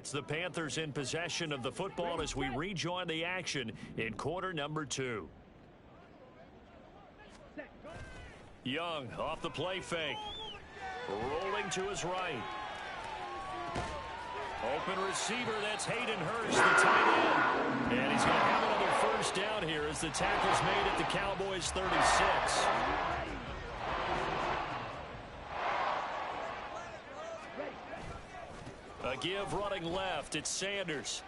It's the Panthers in possession of the football as we rejoin the action in quarter number 2. Young off the play fake. Rolling to his right. Open receiver, that's Hayden Hurst, the tight end. And he's going to have another first down here as the tackle's made at the Cowboys' 36. A give running left, it's Sanders.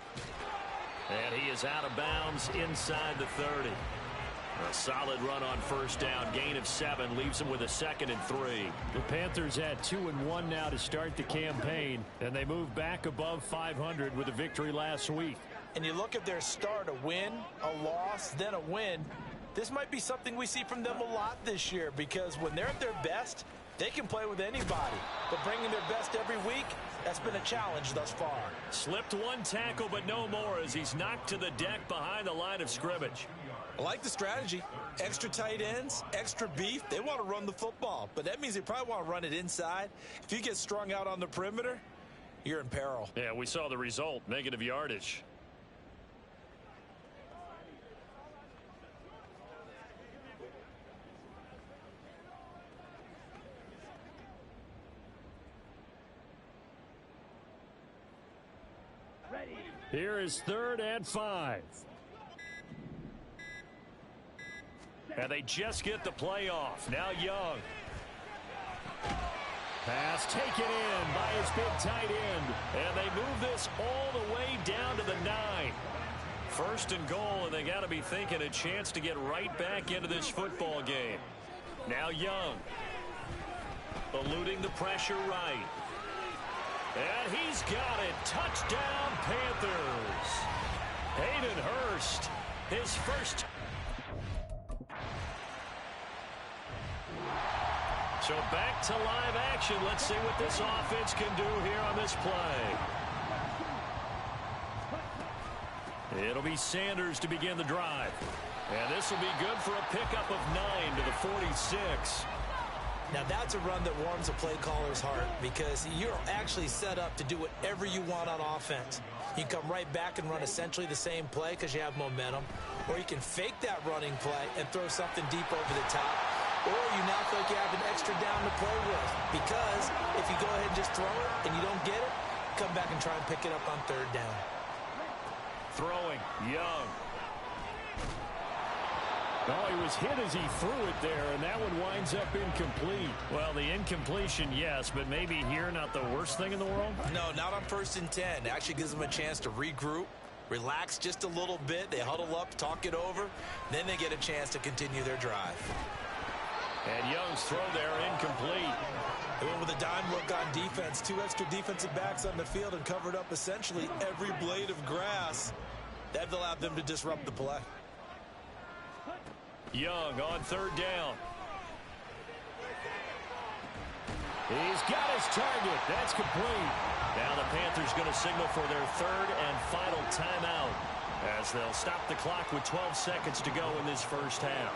And he is out of bounds inside the 30. A solid run on first down. Gain of 7 leaves him with a 2nd and 3. The Panthers had 2-1 now to start the campaign, and they move back above 500 with a victory last week. And you look at their start, a win, a loss, then a win. This might be something we see from them a lot this year, because when they're at their best, they can play with anybody. But bringing their best every week, that's been a challenge thus far. Slipped one tackle, but no more as he's knocked to the deck behind the line of scrimmage. I like the strategy. Extra tight ends, extra beef. They want to run the football, but that means they probably want to run it inside. If you get strung out on the perimeter, you're in peril. Yeah, we saw the result, negative yardage. Here is 3rd and 5. And they just get the play off. Now Young. Pass taken in by his big tight end. And they move this all the way down to the 9. 1st and goal, and they got to be thinking a chance to get right back into this football game. Now Young. Eluding the pressure right. And he's got it. Touchdown, Panthers. Hayden Hurst, his first. So back to live action. Let's see what this offense can do here on this play. It'll be Sanders to begin the drive. And this will be good for a pickup of 9 to the 46. Now that's a run that warms a play caller's heart, because you're actually set up to do whatever you want on offense. You can come right back and run essentially the same play because you have momentum, or you can fake that running play and throw something deep over the top, or you now feel like you have an extra down to play with, because if you go ahead and just throw it and you don't get it, come back and try and pick it up on 3rd down. Throwing, Young. Oh, he was hit as he threw it there, and that one winds up incomplete. Well, the incompletion, yes, but maybe here not the worst thing in the world? No, not on 1st and 10. It actually gives them a chance to regroup, relax just a little bit. They huddle up, talk it over. Then they get a chance to continue their drive. And Young's throw there incomplete. They went with a dime look on defense. 2 extra defensive backs on the field and covered up essentially every blade of grass. That allowed them to disrupt the play. Young on 3rd down. He's got his target. That's complete. Now the Panthers going to signal for their 3rd and final timeout as they'll stop the clock with 12 seconds to go in this first half.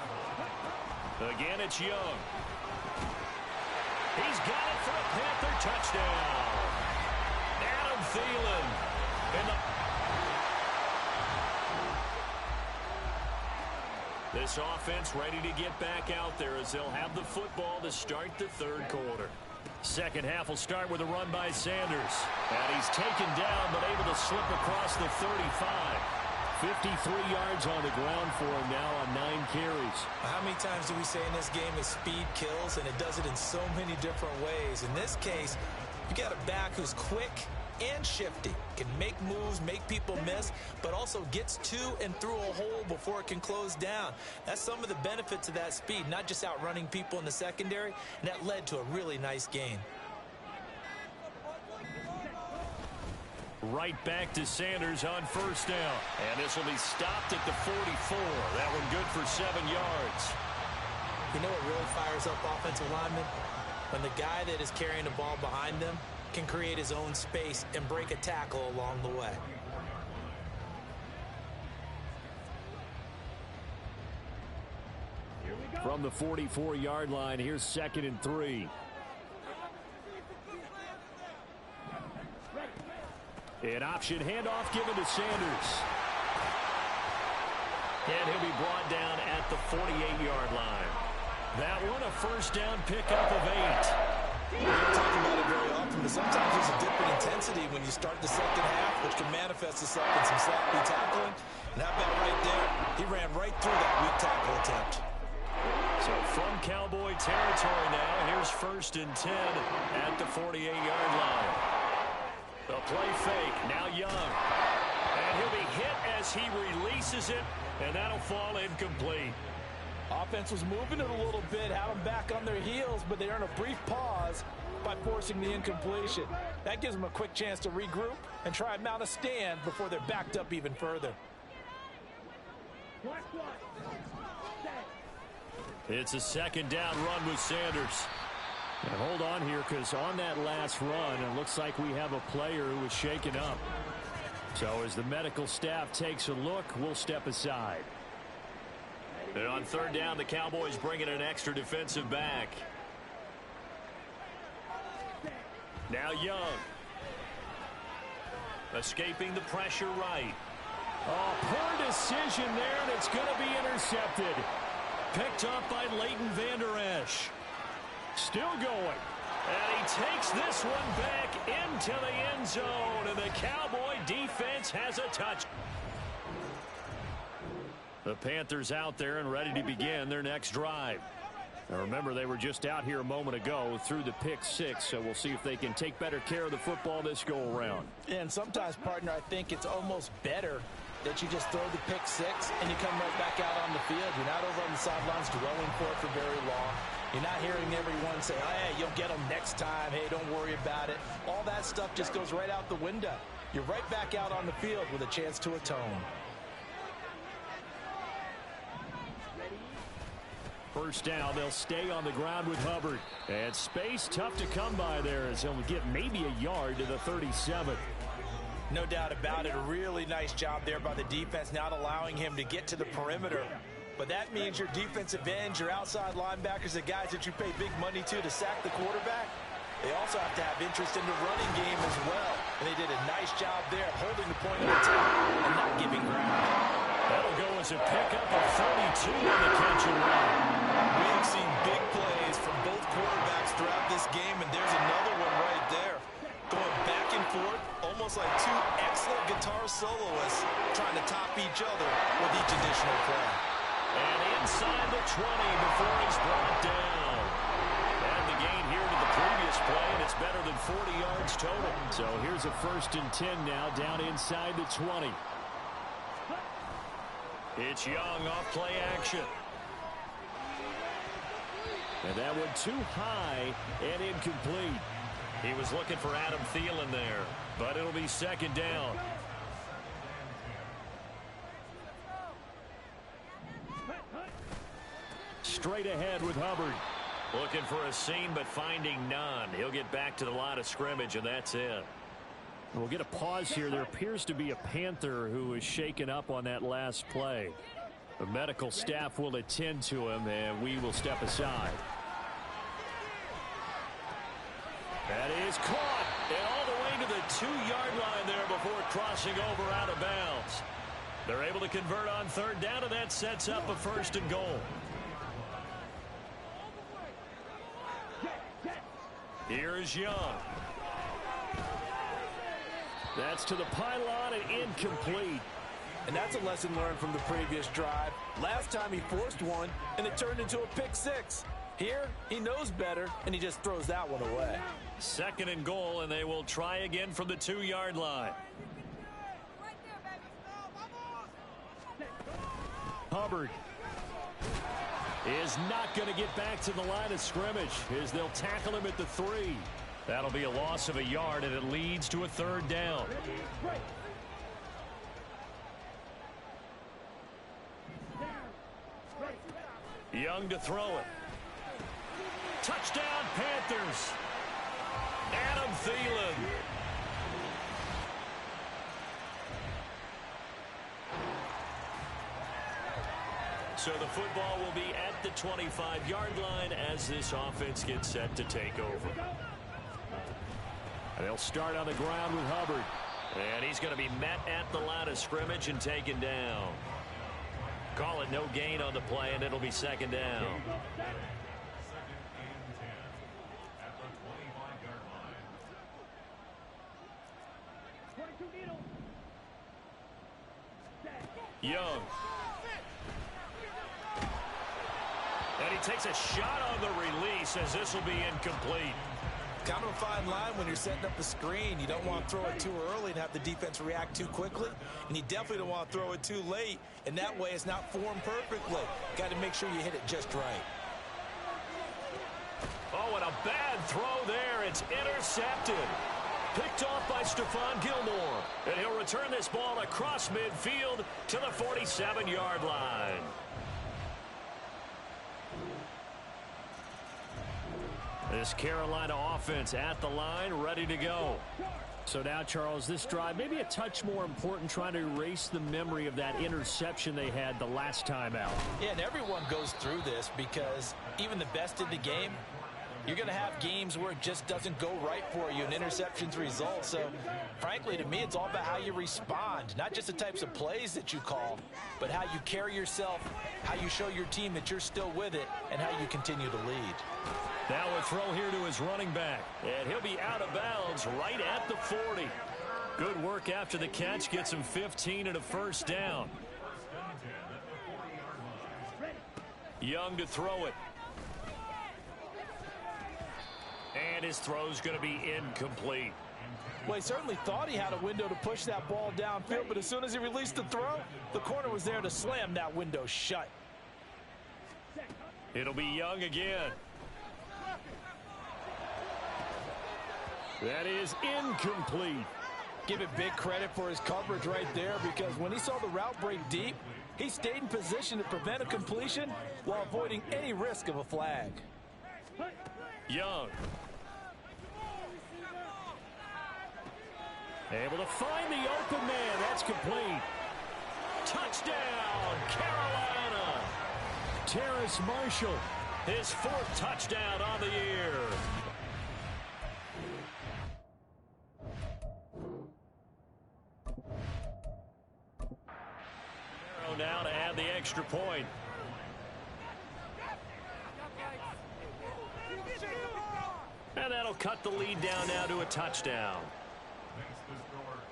Again, it's Young. He's got it for a Panther touchdown. Adam Thielen in the... This offense ready to get back out there as they'll have the football to start the 3rd quarter. Second half will start with a run by Sanders. And he's taken down but able to slip across the 35. 53 yards on the ground for him now on 9 carries. How many times do we say in this game is speed kills, and it does it in so many different ways. In this case, you got a back who's quick and shifty, can make moves, make people miss, but also gets to and through a hole before it can close down. That's some of the benefits of that speed, not just outrunning people in the secondary, and that led to a really nice gain. Right back to Sanders on 1st down. And this will be stopped at the 44. That one good for 7 yards. You know what really fires up offensive linemen? When the guy that is carrying the ball behind them can create his own space and break a tackle along the way. From the 44-yard line, here's 2nd and 3. An option handoff given to Sanders. And he'll be brought down at the 48-yard line. That one, a first down pickup of 8. We don't talk about it very often, but sometimes there's a dip in intensity when you start the second half, which can manifest itself in some sloppy tackling. And how about right there? He ran right through that weak tackle attempt. So from Cowboy territory now, here's 1st and 10 at the 48-yard line. The play fake, now Young. And he'll be hit as he releases it, and that'll fall incomplete. Offense was moving it a little bit, had them back on their heels, but they earn a brief pause by forcing the incompletion. That gives them a quick chance to regroup and try and mount a stand before they're backed up even further. It's a 2nd down run with Sanders. And hold on here, because on that last run, it looks like we have a player who was shaken up. So as the medical staff takes a look, we'll step aside. And on 3rd down, the Cowboys bring in an extra defensive back. Now Young. Escaping the pressure right. Oh, poor decision there, and it's going to be intercepted. Picked up by Leighton Vander Esch. Still going. And he takes this one back into the end zone, and the Cowboy defense has a touch. The Panthers out there and ready to begin their next drive. Now remember, they were just out here a moment ago through the pick 6, so we'll see if they can take better care of the football this go-around. And sometimes, partner, I think it's almost better that you just throw the pick 6 and you come right back out on the field. You're not over on the sidelines dwelling for it for very long. You're not hearing everyone say, oh, hey, you'll get them next time. Hey, don't worry about it. All that stuff just goes right out the window. You're right back out on the field with a chance to atone. 1st down, they'll stay on the ground with Hubbard. And space tough to come by there as he'll get maybe a yard to the 37. No doubt about it. A really nice job there by the defense, not allowing him to get to the perimeter. But that means your defensive ends, your outside linebackers, the guys that you pay big money to sack the quarterback, they also have to have interest in the running game as well. And they did a nice job there holding the point of attack and not giving ground. That'll go as a pickup of 32 on the catch and run. We have seen big plays from both quarterbacks throughout this game, and there's another one right there. Going back and forth, almost like two excellent guitar soloists trying to top each other with each additional play. And inside the 20 before he's brought down. And the gain here to the previous play, and it's better than 40 yards total. So here's a 1st and 10 now down inside the 20. It's Young off play action. And that one too high and incomplete. He was looking for Adam Thielen there, but it'll be 2nd down. Straight ahead with Hubbard. Looking for a seam, but finding none. He'll get back to the line of scrimmage, and that's it. We'll get a pause here. There appears to be a Panther who is shaken up on that last play. The medical staff will attend to him, and we will step aside. That is caught, and all the way to the 2-yard line there before crossing over out of bounds. They're able to convert on 3rd down, and that sets up a 1st and goal. Here is Young. That's to the pylon and incomplete. And that's a lesson learned from the previous drive. Last time he forced one, and it turned into a pick 6. Here, he knows better, and he just throws that one away. 2nd and goal, and they will try again from the 2-yard line. Hubbard is not going to get back to the line of scrimmage as they'll tackle him at the 3. That'll be a loss of a yard, and it leads to a 3rd down. Young to throw it. Touchdown, Panthers. Adam Thielen. So the football will be at the 25-yard line as this offense gets set to take over. And they'll start on the ground with Hubbard. And he's going to be met at the line of scrimmage and taken down. Call it no gain on the play, and it'll be second down. Young. And he takes a shot on the release as this will be incomplete. Kind of a fine line when you're setting up a screen. You don't want to throw it too early and have the defense react too quickly. And you definitely don't want to throw it too late. And that way it's not formed perfectly. Got to make sure you hit it just right. Oh, and a bad throw there. It's intercepted. Picked off by Stephon Gilmore. And he'll return this ball across midfield to the 47-yard line. This Carolina offense at the line, ready to go. So now, Charles, this drive maybe a touch more important, trying to erase the memory of that interception they had the last time out. Yeah, and everyone goes through this because even the best in the game, you're going to have games where it just doesn't go right for you and interceptions result. So, frankly, to me, it's all about how you respond, not just the types of plays that you call, but how you carry yourself, how you show your team that you're still with it, and how you continue to lead. Now a throw here to his running back, and he'll be out of bounds right at the 40. Good work after the catch, gets him 15 and a first down. Young to throw it. And his throw's going to be incomplete. Well, he certainly thought he had a window to push that ball downfield, but as soon as he released the throw, the corner was there to slam that window shut. It'll be Young again. That is incomplete. Give it big credit for his coverage right there, because when he saw the route break deep, he stayed in position to prevent a completion while avoiding any risk of a flag. Young. Able to find the open man. That's complete. Touchdown, Carolina. Terrace Marshall. His fourth touchdown on the year. Now to add the extra point. And that'll cut the lead down now to a touchdown.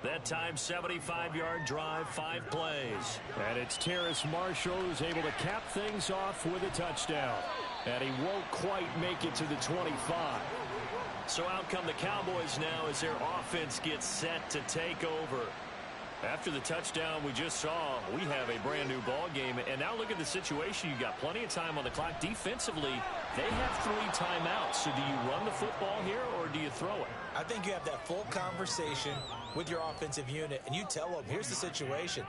That time, 75-yard drive, 5 plays. And it's Terrace Marshall who's able to cap things off with a touchdown. And he won't quite make it to the 25. So out come the Cowboys now as their offense gets set to take over. After the touchdown we just saw, we have a brand new ball game. And now look at the situation. You got plenty of time on the clock. Defensively, they have 3 timeouts. So do you run the football here or do you throw it? I think you have that full conversation with your offensive unit, and you tell them, here's the situation.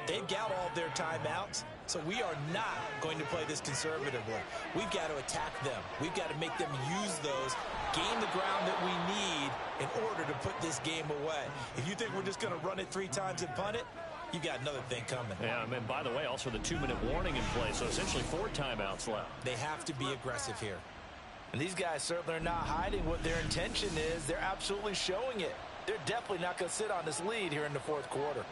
They've got all of their timeouts, so we are not going to play this conservatively. We've got to attack them. We've got to make them use those, gain the ground that we need in order to put this game away. If you think we're just going to run it 3 times and punt it, you got another thing coming. Yeah, and by the way, also the 2-minute warning in play, so essentially 4 timeouts left. They have to be aggressive here. And these guys certainly are not hiding what their intention is. They're absolutely showing it. They're definitely not going to sit on this lead here in the 4th quarter.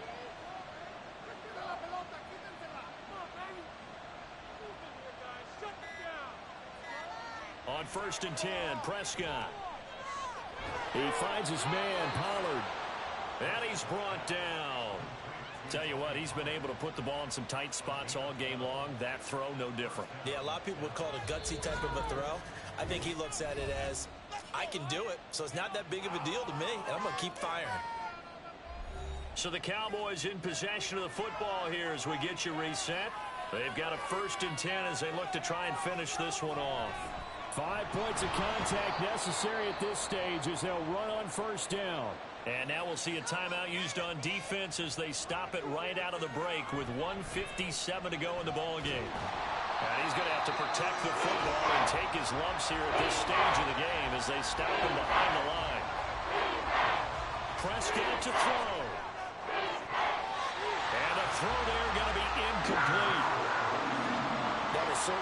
On 1st and 10, Prescott. He finds his man, Pollard. And he's brought down. Tell you what, he's been able to put the ball in some tight spots all game long. That throw, no different. Yeah, a lot of people would call it a gutsy type of a throw. I think he looks at it as, I can do it, so it's not that big of a deal to me, and I'm going to keep firing. So the Cowboys in possession of the football here as we get you reset. They've got a 1st and 10 as they look to try and finish this one off. 5 points of contact necessary at this stage as they'll run on 1st down. And now we'll see a timeout used on defense as they stop it right out of the break with 1:57 to go in the ball game. And he's going to have to protect the football and take his lumps here at this stage of the game as they stop him behind the line. Prescott to throw. And a throw there going to be incomplete. That is so.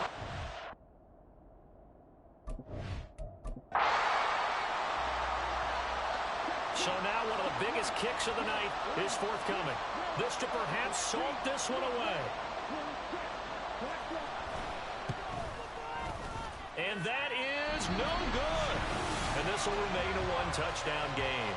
So now one of the biggest kicks of the night is forthcoming. This to perhaps salt this one away. And that is no good. And this will remain a one-touchdown game.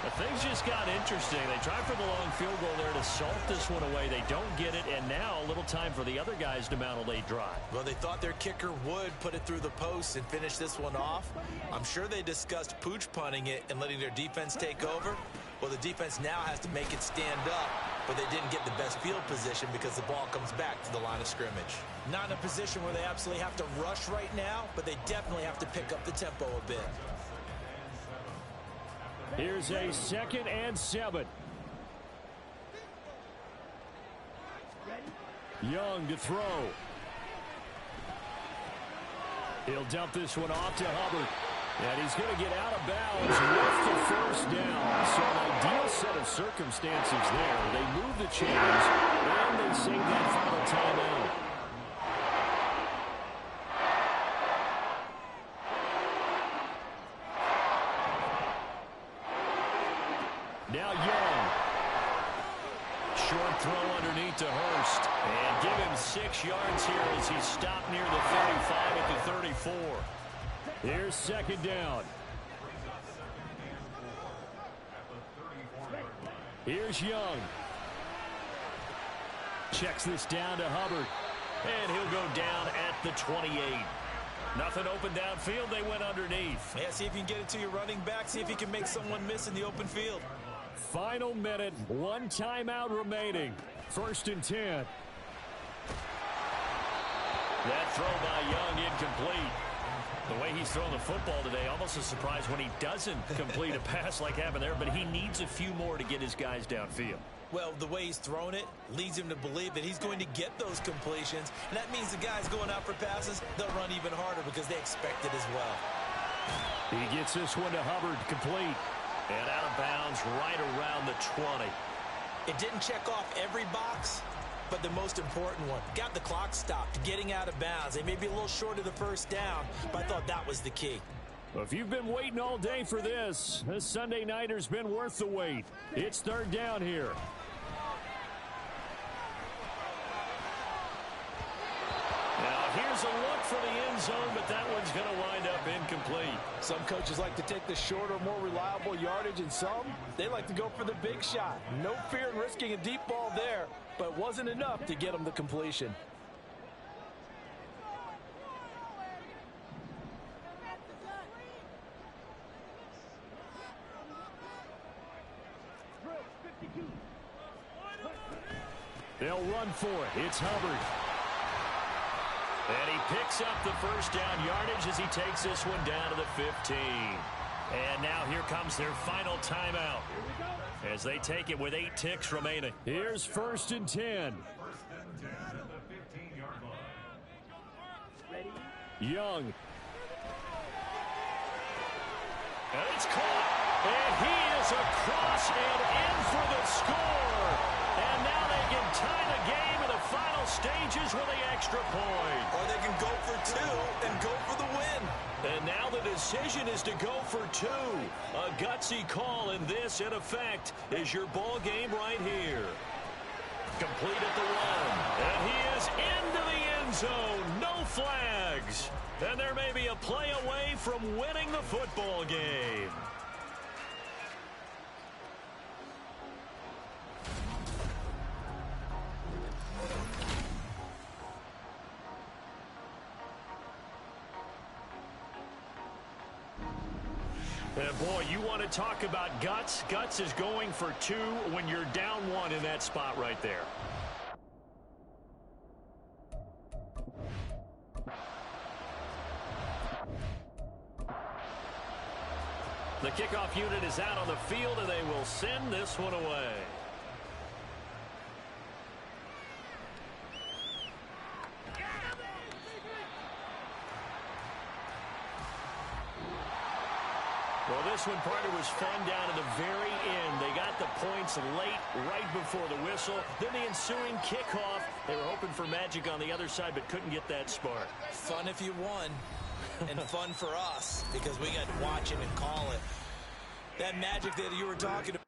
But things just got interesting. They tried for the long field goal there to salt this one away. They don't get it, and now a little time for the other guys to mount a late drive. Well, they thought their kicker would put it through the post and finish this one off. I'm sure they discussed pooch punting it and letting their defense take over. Well, the defense now has to make it stand up, but they didn't get the best field position because the ball comes back to the line of scrimmage. Not in a position where they absolutely have to rush right now, but they definitely have to pick up the tempo a bit. Here's a 2nd and 7. Young to throw. He'll dump this one off to Hubbard. And he's going to get out of bounds with the first down. So an ideal set of circumstances there. They move the chains, and they save that final timeout. Now Young. Short throw underneath to Hurst. And give him 6 yards here as he stopped near the 35 at the 34. Here's 2nd down. Here's Young. Checks this down to Hubbard. And he'll go down at the 28. Nothing open downfield. They went underneath. Yeah, see if you can get it to your running back. See if you can make someone miss in the open field. Final minute. 1 timeout remaining. 1st and 10. That throw by Young incomplete. The way he's throwing the football today, almost a surprise when he doesn't complete a pass like happened there, but he needs a few more to get his guys downfield. Well, the way he's thrown it leads him to believe that he's going to get those completions, and that means the guys going out for passes, they'll run even harder because they expect it as well. He gets this one to Hubbard, complete. And out of bounds right around the 20. It didn't check off every box, but the most important one. Got the clock stopped, getting out of bounds. They may be a little short of the first down, but I thought that was the key. Well, if you've been waiting all day for this Sunday nighter's been worth the wait. It's 3rd down here. Now, here's a look for the end zone, but that one's going to wind up incomplete. Some coaches like to take the shorter, more reliable yardage, and some, they like to go for the big shot. No fear in risking a deep ball there, but it wasn't enough to get them the completion. They'll run for it. It's Hubbard. And he picks up the first down yardage as he takes this one down to the 15. And now here comes their final timeout as they take it with 8 ticks remaining. Here's 1st and 10. Young. And it's caught. And he is across and in for the score. And now they can tie the game in the final stages with the extra point. Or they can go for 2 and go for the win. And now the decision is to go for 2. A gutsy call, and this, in effect, is your ball game right here. Complete at the 1. And he is into the end zone. No flags. And there may be a play away from winning the football game. And boy, you want to talk about guts. Guts is going for 2 when you're down 1 in that spot right there. The kickoff unit is out on the field, and they will send this one away. Well, this one, partner, was fun down to the very end. They got the points late, right before the whistle. Then the ensuing kickoff. They were hoping for magic on the other side, but couldn't get that spark. Fun if you won, and fun for us, because we got to watch it and call it. That magic that you were talking about.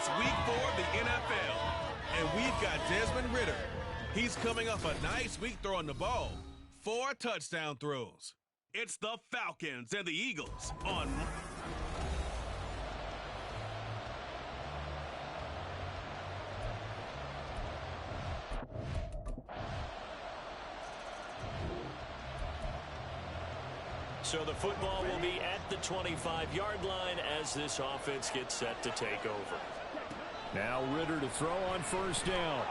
It's week 4 of the NFL, and we've got Desmond Ridder. He's coming off a nice week throwing the ball. 4 touchdown throws. It's the Falcons and the Eagles on... So the football will be at the 25-yard line as this offense gets set to take over. Now Ridder to throw on first down.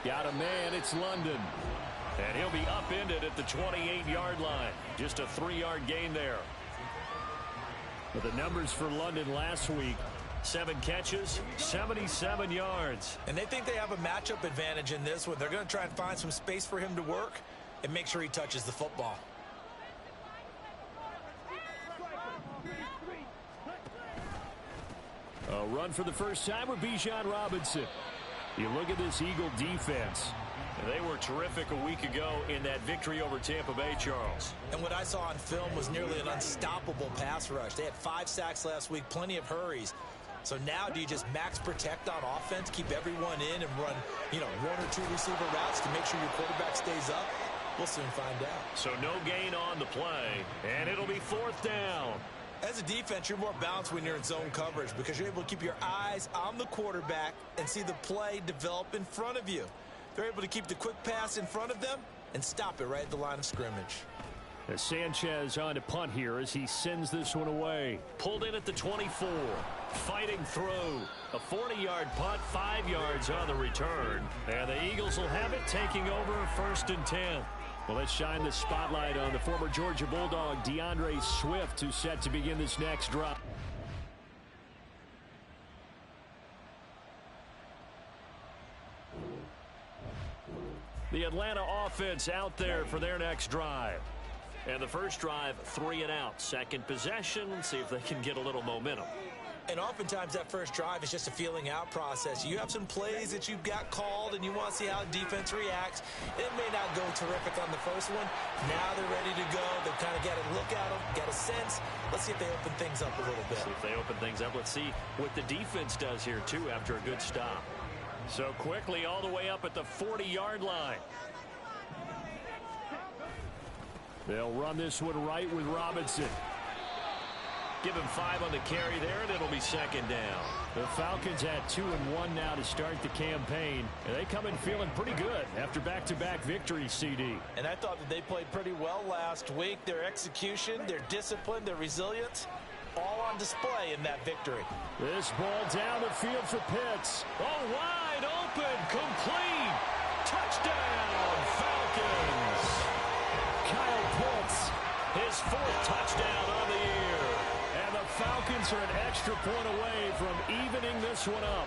Got a man, it's London. And he'll be upended at the 28-yard line. Just a 3-yard gain there. But the numbers for London last week: 7 catches, 77 yards. And they think they have a matchup advantage in this one. They're going to try and find some space for him to work and make sure he touches the football. A run for the first time with Bijan Robinson. You look at this Eagle defense. They were terrific a week ago in that victory over Tampa Bay, Charles. And what I saw on film was nearly an unstoppable pass rush. They had 5 sacks last week, plenty of hurries. So now do you just max protect on offense, keep everyone in and run, 1 or 2 receiver routes to make sure your quarterback stays up? We'll soon find out. So no gain on the play, and it'll be 4th down. As a defense, you're more balanced when you're in zone coverage because you're able to keep your eyes on the quarterback and see the play develop in front of you. They're able to keep the quick pass in front of them and stop it right at the line of scrimmage. As Sanchez on to punt here as he sends this one away. Pulled in at the 24. Fighting through. A 40-yard punt, 5 yards on the return. And the Eagles will have it, taking over 1st and 10. Well, let's shine the spotlight on the former Georgia Bulldog, DeAndre Swift, who's set to begin this next drive. The Atlanta offense out there for their next drive. And the first drive, 3 and out. Second possession, see if they can get a little momentum. And oftentimes that first drive is just a feeling out process. You have some plays that you've got called and you want to see how the defense reacts. It may not go terrific on the first one. Now they're ready to go. They've kind of got a look at them, got a sense. Let's see if they open things up a little bit. See if they open things up. Let's see what the defense does here, too, after a good stop. So quickly all the way up at the 40-yard line. They'll run this one right with Robinson. Give him 5 on the carry there, and it'll be 2nd down. The Falcons had 2-1 now to start the campaign, and they come in feeling pretty good after back-to-back victories, CD. And I thought that they played pretty well last week. Their execution, their discipline, their resilience, all on display in that victory. This ball down the field for Pitts. Oh, wide open, complete. Touchdown, Falcons. Kyle Pitts, his 4th touchdown on the year. And the Falcons are an extra point away from evening this one up.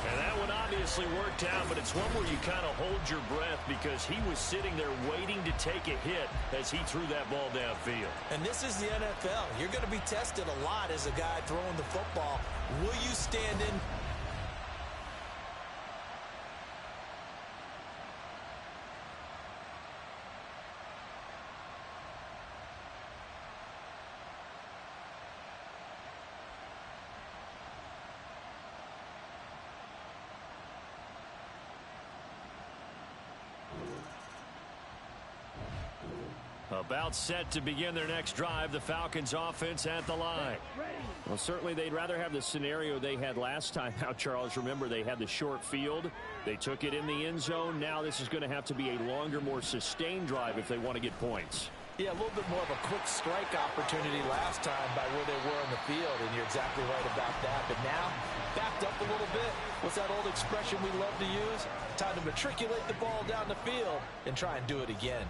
And that one obviously worked out, but it's one where you kind of hold your breath because he was sitting there waiting to take a hit as he threw that ball downfield. And this is the NFL. You're going to be tested a lot as a guy throwing the football. Will you stand in? About set to begin their next drive, the Falcons offense at the line. Well, certainly they'd rather have the scenario they had last time out, Charles. Remember, they had the short field. They took it in the end zone. Now this is going to have to be a longer, more sustained drive if they want to get points. Yeah, a little bit more of a quick strike opportunity last time by where they were on the field, and you're exactly right about that. But now, backed up a little bit. What's that old expression we love to use? Time to matriculate the ball down the field and try and do it again.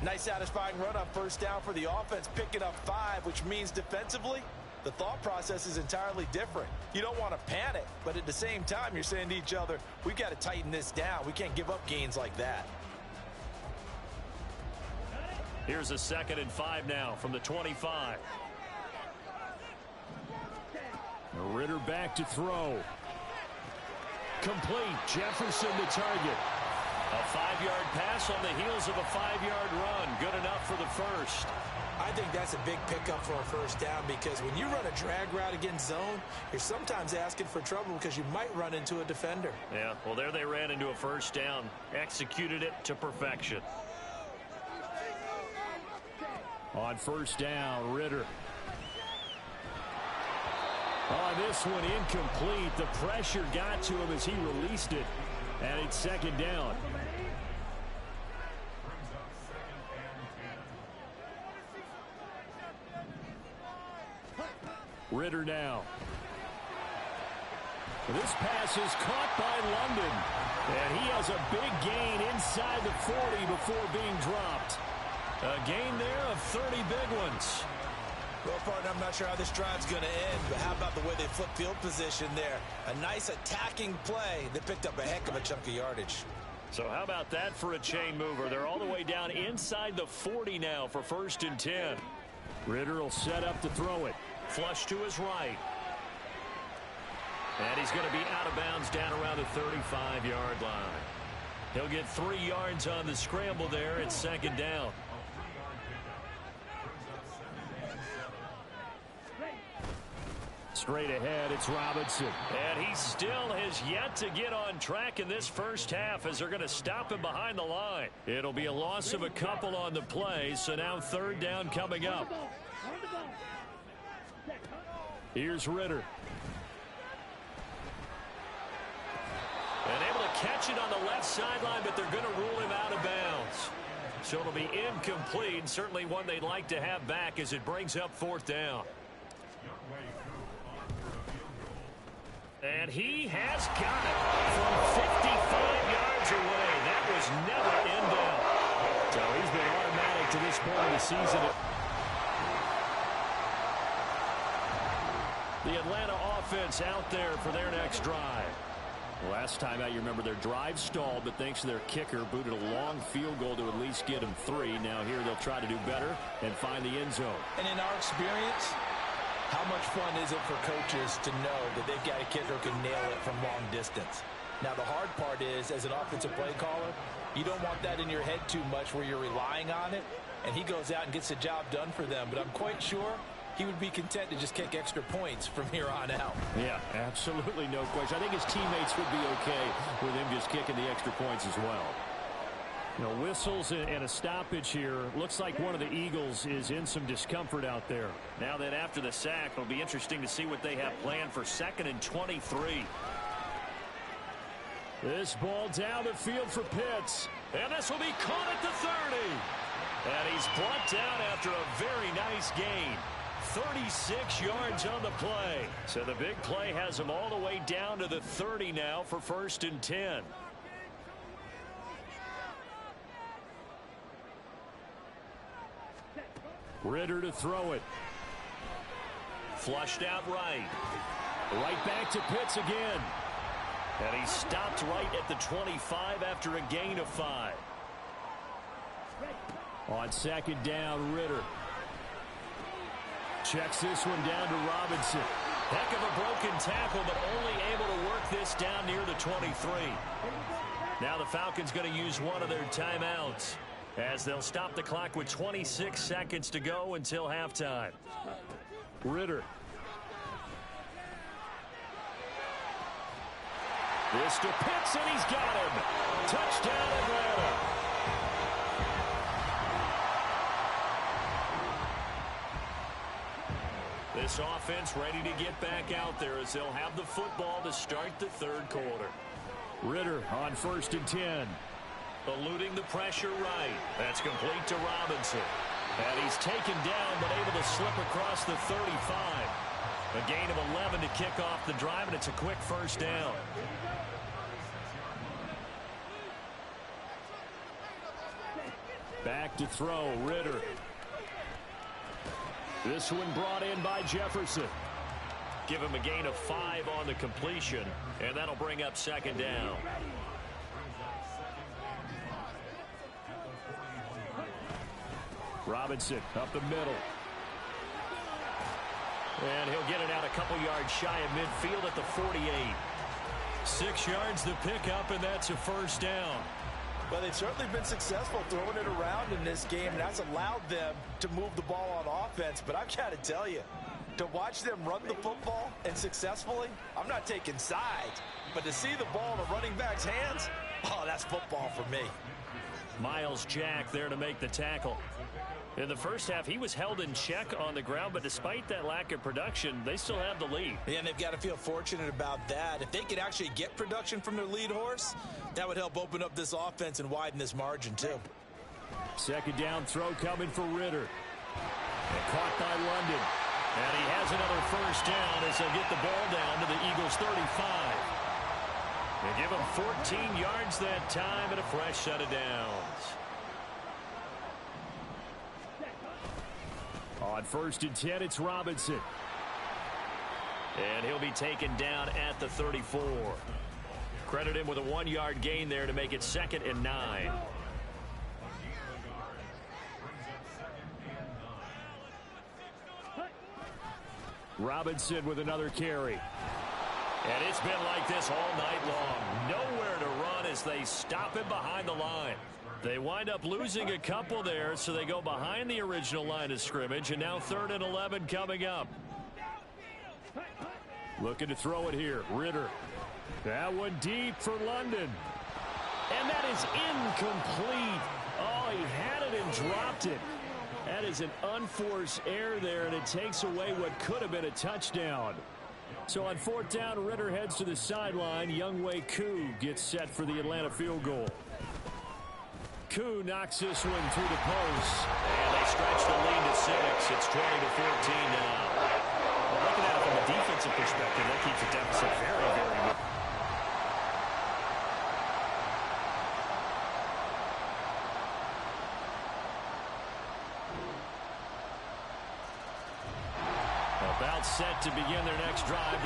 Nice satisfying run on first down for the offense, picking up 5, which means defensively, the thought process is entirely different. You don't want to panic, but at the same time, you're saying to each other, we've got to tighten this down. We can't give up gains like that. Here's a 2nd and 5 now from the 25. Ridder back to throw. Complete. Jefferson the target. A 5-yard pass on the heels of a 5-yard run. Good enough for the first. I think that's a big pickup for a first down because when you run a drag route against zone, you're sometimes asking for trouble because you might run into a defender. Yeah, well, there they ran into a first down. Executed it to perfection. On first down, Ritter. On this one, incomplete. The pressure got to him as he released it. And it's second down. Ritter now. This pass is caught by London. And he has a big gain inside the 40 before being dropped. A gain there of 30 big ones. Well, partner, I'm not sure how this drive's going to end, but how about the way they flip field position there? A nice attacking play. They picked up a heck of a chunk of yardage. So how about that for a chain mover? They're all the way down inside the 40 now for 1st and 10. Ritter will set up to throw it. Flush to his right. And he's going to be out of bounds down around the 35-yard line. He'll get 3 yards on the scramble there. It's second down. Straight ahead, it's Robinson. And he still has yet to get on track in this first half as they're going to stop him behind the line. It'll be a loss of a couple on the play, so now third down coming up. Here's Ritter. And able to catch it on the left sideline, but they're going to rule him out of bounds. So it'll be incomplete, certainly one they'd like to have back as it brings up 4th down. And he has got it from 55 yards away. That was never in doubt. So he's been automatic to this point of the season. The Atlanta offense out there for their next drive. Last time out, you remember their drive stalled, but thanks to their kicker, booted a long field goal to at least get them 3. Now here they'll try to do better and find the end zone. And in our experience, how much fun is it for coaches to know that they've got a kicker who can nail it from long distance? Now, the hard part is, as an offensive play caller, you don't want that in your head too much where you're relying on it, and he goes out and gets the job done for them. But I'm quite sure he would be content to just kick extra points from here on out. Yeah, absolutely no question. I think his teammates would be okay with him just kicking the extra points as well. You know, whistles and a stoppage here. Looks like one of the Eagles is in some discomfort out there. Now that after the sack, it'll be interesting to see what they have planned for 2nd and 23. This ball down the field for Pitts. And this will be caught at the 30. And he's brought down after a very nice gain. 36 yards on the play. So the big play has him all the way down to the 30 now for 1st and 10. Ritter to throw it. Flushed out right. Right back to Pitts again. And he stopped right at the 25 after a gain of 5. On 2nd down, Ritter. Checks this one down to Robinson. Heck of a broken tackle, but only able to work this down near the 23. Now the Falcons going to use one of their timeouts as they'll stop the clock with 26 seconds to go until halftime. Ritter. This to Pitts, and he's got him. Touchdown, Atlanta. This offense ready to get back out there as they'll have the football to start the 3rd quarter. Ritter on 1st and 10. Eluding the pressure right. That's complete to Robinson. And he's taken down but able to slip across the 35. A gain of 11 to kick off the drive, and it's a quick 1st down. Back to throw, Ritter. This one brought in by Jefferson. Give him a gain of 5 on the completion, and that'll bring up 2nd down. Robinson up the middle. And he'll get it out a couple yards shy of midfield at the 48. 6 yards the pickup, and that's a 1st down. Well, they've certainly been successful throwing it around in this game, and that's allowed them to move the ball on offense. But I've got to tell you, to watch them run the football and successfully, I'm not taking sides, but to see the ball in a running back's hands, oh, that's football for me. Miles Jack there to make the tackle. In the first half, he was held in check on the ground, but despite that lack of production, they still have the lead. Yeah, and they've got to feel fortunate about that. If they could actually get production from their lead horse, that would help open up this offense and widen this margin, too. Second down throw coming for Ritter. And caught by London. And he has another first down as they'll get the ball down to the Eagles' 35. They give him 14 yards that time and a fresh set of downs. On 1st and 10, it's Robinson. And he'll be taken down at the 34. Credit him with a 1-yard gain there to make it 2nd and 9. Robinson with another carry. And it's been like this all night long. Nowhere to run as they stop him behind the line. They wind up losing a couple there, so they go behind the original line of scrimmage, and now 3rd and 11 coming up. Looking to throw it here. Ritter. That one deep for London. And that is incomplete. Oh, he had it and dropped it. That is an unforced error there, and it takes away what could have been a touchdown. So on 4th down, Ritter heads to the sideline. Younghoe Koo gets set for the Atlanta field goal. Koo knocks this one through the post. And they stretch the lead to 6. It's 20-14 now. Well, looking at it from a defensive perspective, that keeps the deficit very, very good. About set to begin their next drive.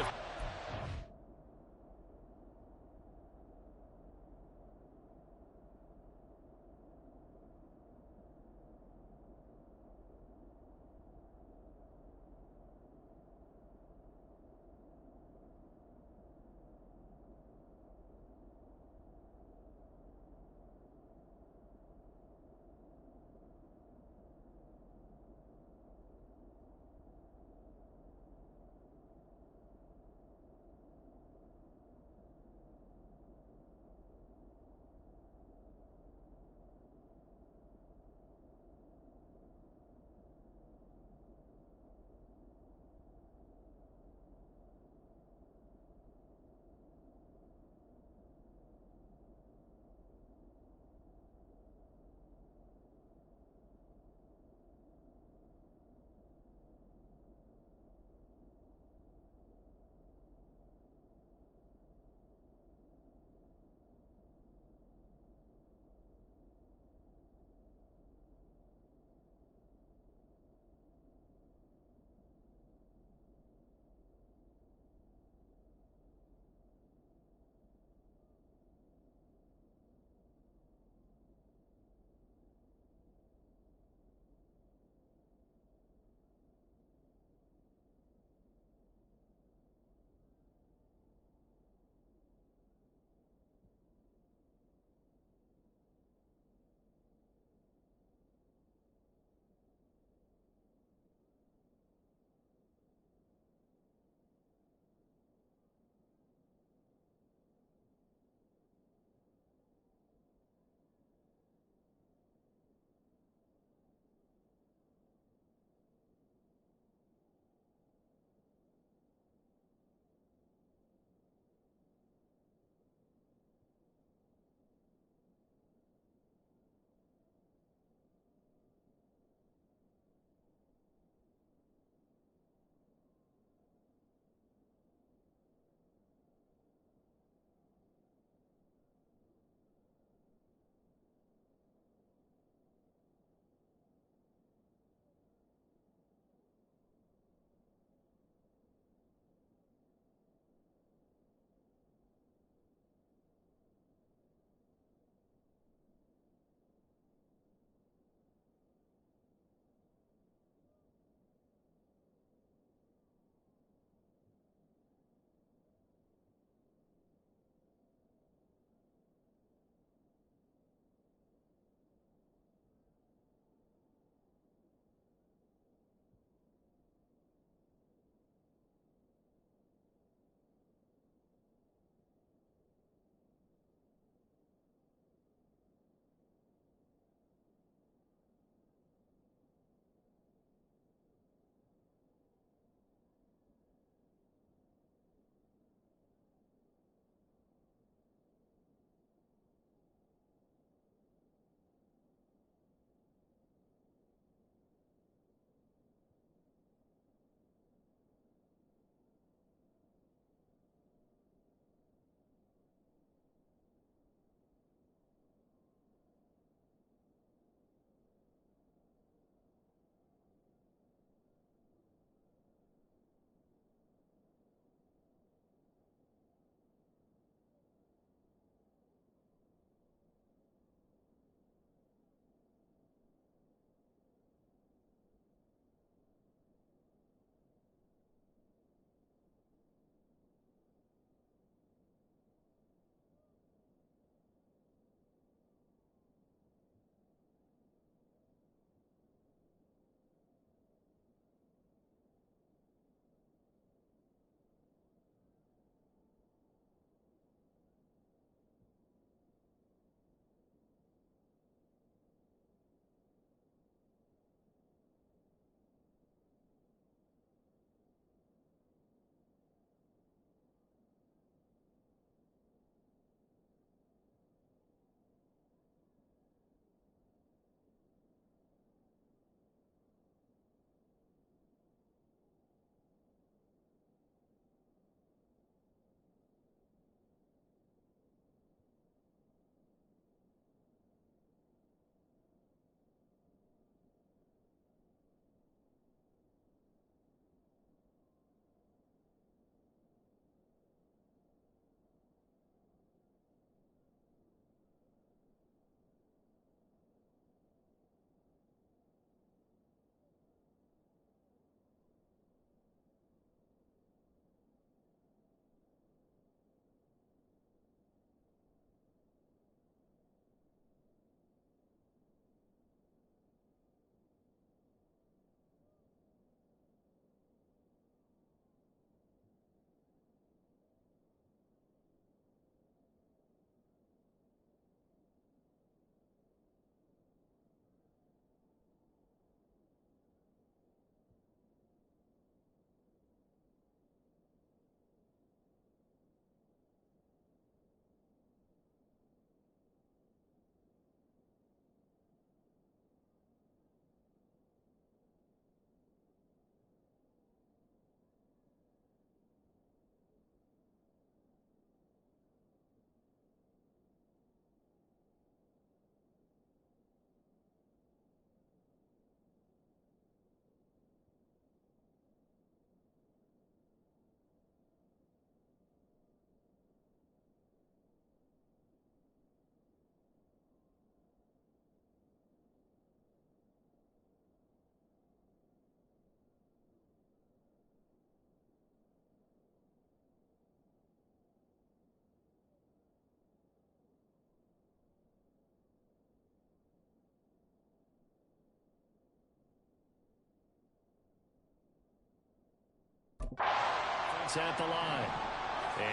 offense at the line.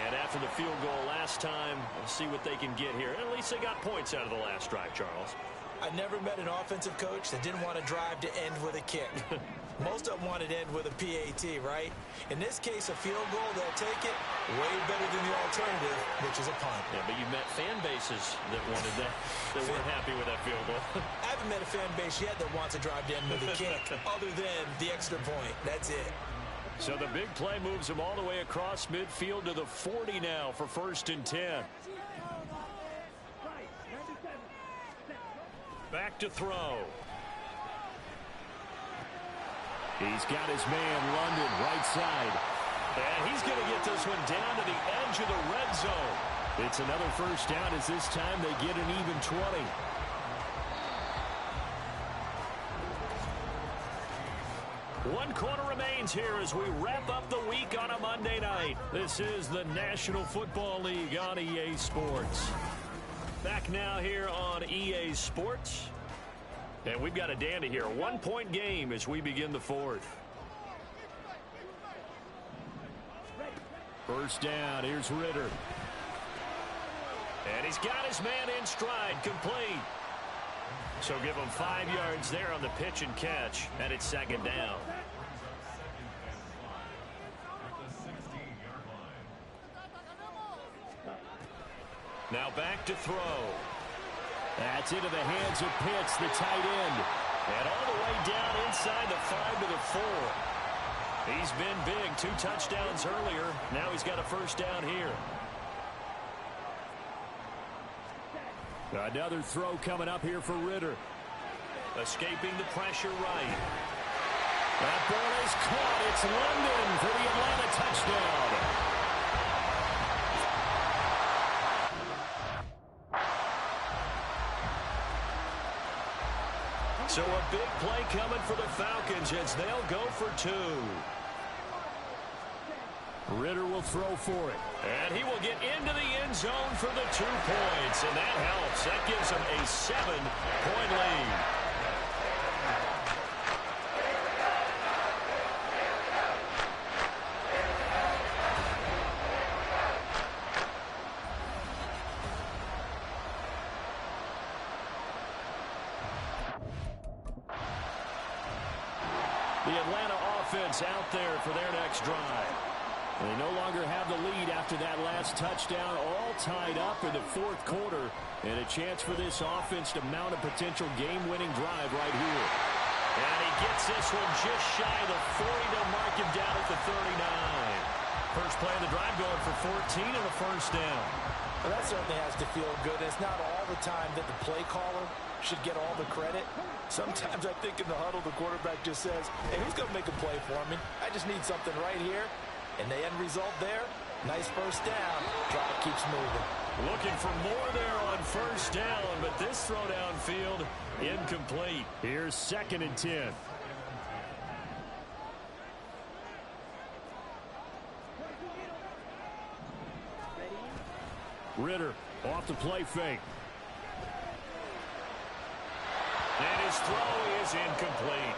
And after the field goal last time, we'll see what they can get here. At least they got points out of the last drive, Charles. I never met an offensive coach that didn't want to drive to end with a kick. Most of them wanted to end with a PAT, right? In this case, a field goal, they'll take it way better than the alternative, which is a punt. Yeah, but you met fan bases that wanted that, that weren't happy with that field goal. I haven't met a fan base yet that wants to drive to end with a kick, other than the extra point. That's it. So the big play moves them all the way across midfield to the 40 now for 1st and 10. Back to throw. He's got his man, London, right side. And he's going to get this one down to the edge of the red zone. It's another first down as this time they get an even 20. One quarter remains here as we wrap up the week on a Monday night. This is the National Football League on EA Sports. Back now here on EA Sports. And we've got a dandy here. 1-point game as we begin the fourth. First down, here's Ritter. And he's got his man in stride, complete. So give him 5 yards there on the pitch and catch, and it's 2nd down. Now back to throw. That's into the hands of Pitts, the tight end. And all the way down inside the 5 to the 4. He's been big. 2 touchdowns earlier. Now he's got a first down here. Another throw coming up here for Ritter. Escaping the pressure right. That ball is caught. It's London for the Atlanta touchdown. So a big play coming for the Falcons as they'll go for 2. Ritter will throw for it. And he will get into the end zone for the 2 points. And that helps. That gives him a 7-point lead. The Atlanta offense out there for their next drive. They no longer have the lead after that last touchdown, all tied up in the 4th quarter, and a chance for this offense to mount a potential game-winning drive right here. And he gets this one just shy of the 40 to mark him down at the 39. First play of the drive going for 14 and a first down. Well, that certainly has to feel good. It's not all the time that the play caller should get all the credit. Sometimes I think in the huddle, the quarterback just says, hey, who's going to make a play for me? I just need something right here. And the end result there, nice first down. Drive keeps moving. Looking for more there on first down, but this throw downfield incomplete. Here's 2nd and 10. Ritter off the play fake. And his throw is incomplete.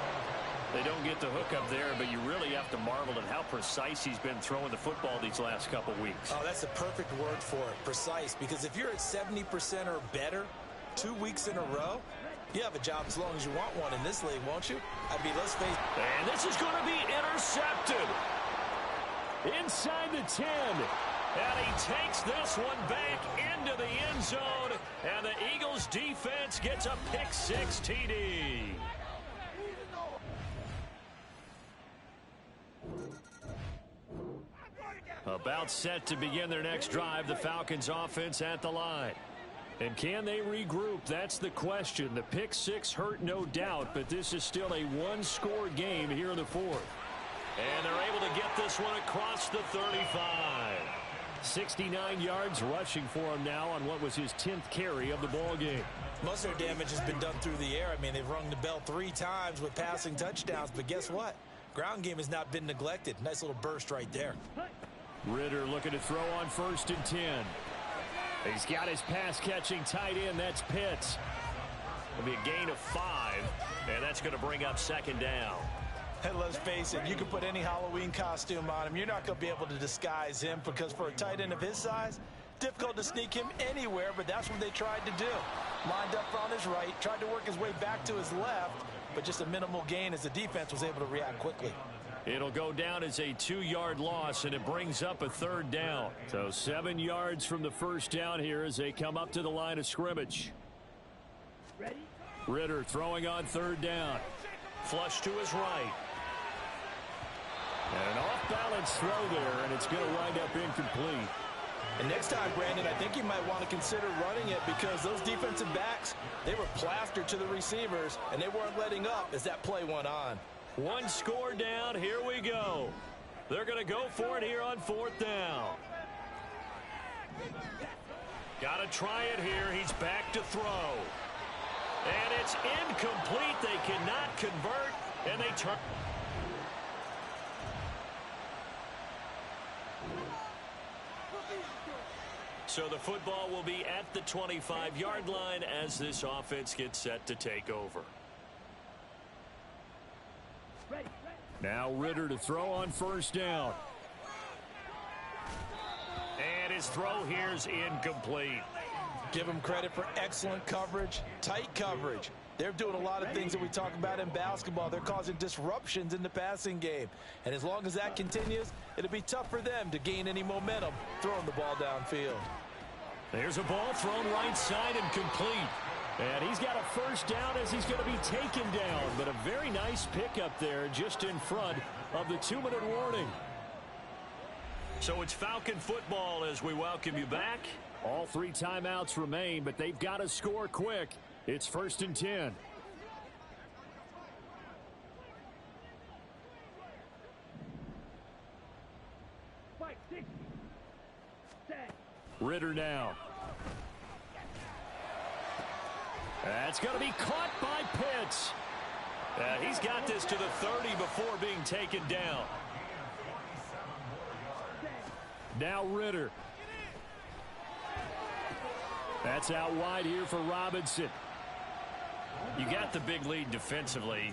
They don't get the hook up there, but you really have to marvel at how precise he's been throwing the football these last couple weeks. Oh, that's the perfect word for it, precise. Because if you're at 70% or better 2 weeks in a row, you have a job as long as you want one in this league, won't you? I mean, let's face it. And this is going to be intercepted. Inside the 10. And he takes this one back into the end zone. And the Eagles defense gets a pick-6 TD. About set to begin their next drive, the Falcons offense at the line. And can they regroup? That's the question. The pick-6 hurt, no doubt, but this is still a one-score game here in the 4th. And they're able to get this one across the 35. 69 yards rushing for him now on what was his 10th carry of the ball game. Most of their damage has been done through the air. I mean, they've rung the bell 3 times with passing touchdowns, but guess what? Ground game has not been neglected. Nice little burst right there. Ritter looking to throw on 1st and 10. He's got his pass-catching tight end. That's Pitts. It'll be a gain of 5, and that's going to bring up 2nd down. And let's face it, you can put any Halloween costume on him. You're not going to be able to disguise him because for a tight end of his size, difficult to sneak him anywhere, but that's what they tried to do. Lined up on his right, tried to work his way back to his left, but just a minimal gain as the defense was able to react quickly. It'll go down as a 2-yard loss, and it brings up a 3rd down. So 7 yards from the first down here as they come up to the line of scrimmage. Ritter throwing on 3rd down. Flush to his right. And an off-balance throw there, and it's going to wind up incomplete. And next time, Brandon, I think you might want to consider running it because those defensive backs, they were plastered to the receivers, and they weren't letting up as that play went on. 1 score down. Here we go. They're going to go for it here on 4th down. Got to try it here. He's back to throw. And it's incomplete. They cannot convert, and they turn. So the football will be at the 25-yard line as this offense gets set to take over. Now Ritter to throw on 1st down. And his throw here's incomplete. Give them credit for excellent coverage, tight coverage. They're doing a lot of things that we talk about in basketball. They're causing disruptions in the passing game. And as long as that continues, it'll be tough for them to gain any momentum throwing the ball downfield. There's a ball thrown right side and complete. And he's got a 1st down as he's going to be taken down. But a very nice pickup there just in front of the 2-minute warning. So it's Falcon football as we welcome you back. All 3 timeouts remain, but they've got to score quick. It's 1st and 10. Ritter now. That's going to be caught by Pitts. He's got this to the 30 before being taken down. Now Ritter. That's out wide here for Robinson. You got the big lead defensively.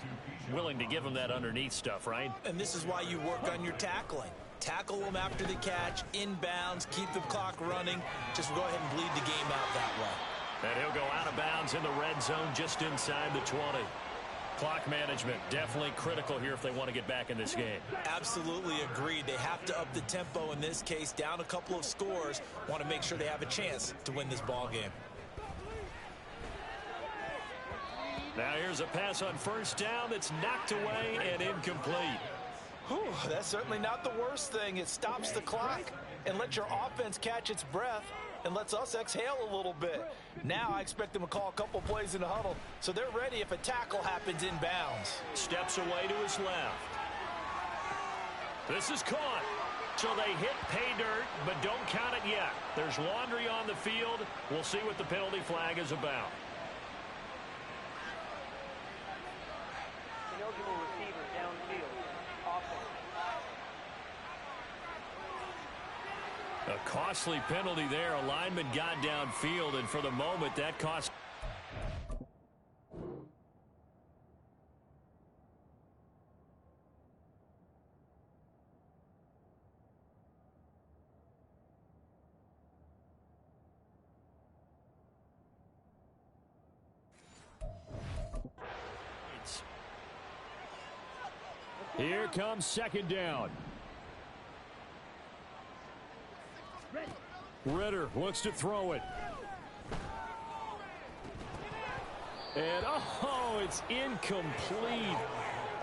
Willing to give him that underneath stuff, right? And this is why you work on your tackling. Tackle them after the catch, inbounds, keep the clock running. Just go ahead and bleed the game out that way. And he'll go out of bounds in the red zone just inside the 20. Clock management definitely critical here if they want to get back in this game. Absolutely agreed. They have to up the tempo in this case. Down a couple of scores. Want to make sure they have a chance to win this ball game. Now here's a pass on 1st down that's knocked away and incomplete. Whew, that's certainly not the worst thing. It stops the clock and lets your offense catch its breath and lets us exhale a little bit. Now I expect them to call a couple plays in the huddle so they're ready if a tackle happens inbounds. Steps away to his left. This is caught. So they hit pay dirt, but don't count it yet. There's laundry on the field. We'll see what the penalty flag is about. Ineligible receiver downfield. A costly penalty there. A lineman got downfield, and for the moment, that cost. Here comes 2nd down. Ritter looks to throw it. And, oh, it's incomplete.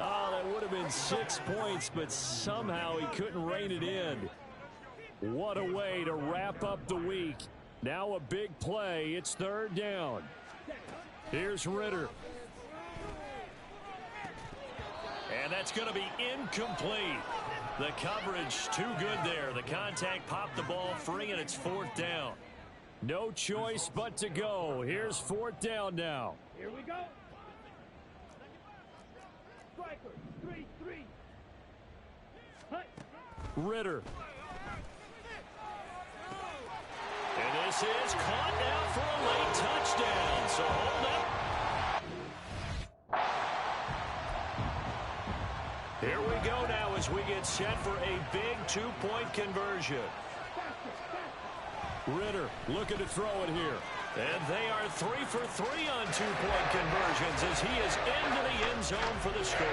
Oh, that would have been 6 points, but somehow he couldn't rein it in. What a way to wrap up the week. Now a big play. It's 3rd down. Here's Ritter. And that's going to be incomplete. The coverage too good there. The contact popped the ball free, and it's 4th down. No choice but to go. Here's 4th down now. Here we go. Striker, 3-3. Ritter. And this is caught now for a late touchdown. So hold up. Here we go now as we get set for a big two-point conversion. Ritter looking to throw it here. And they are 3 for 3 on two-point conversions as he is into the end zone for the score.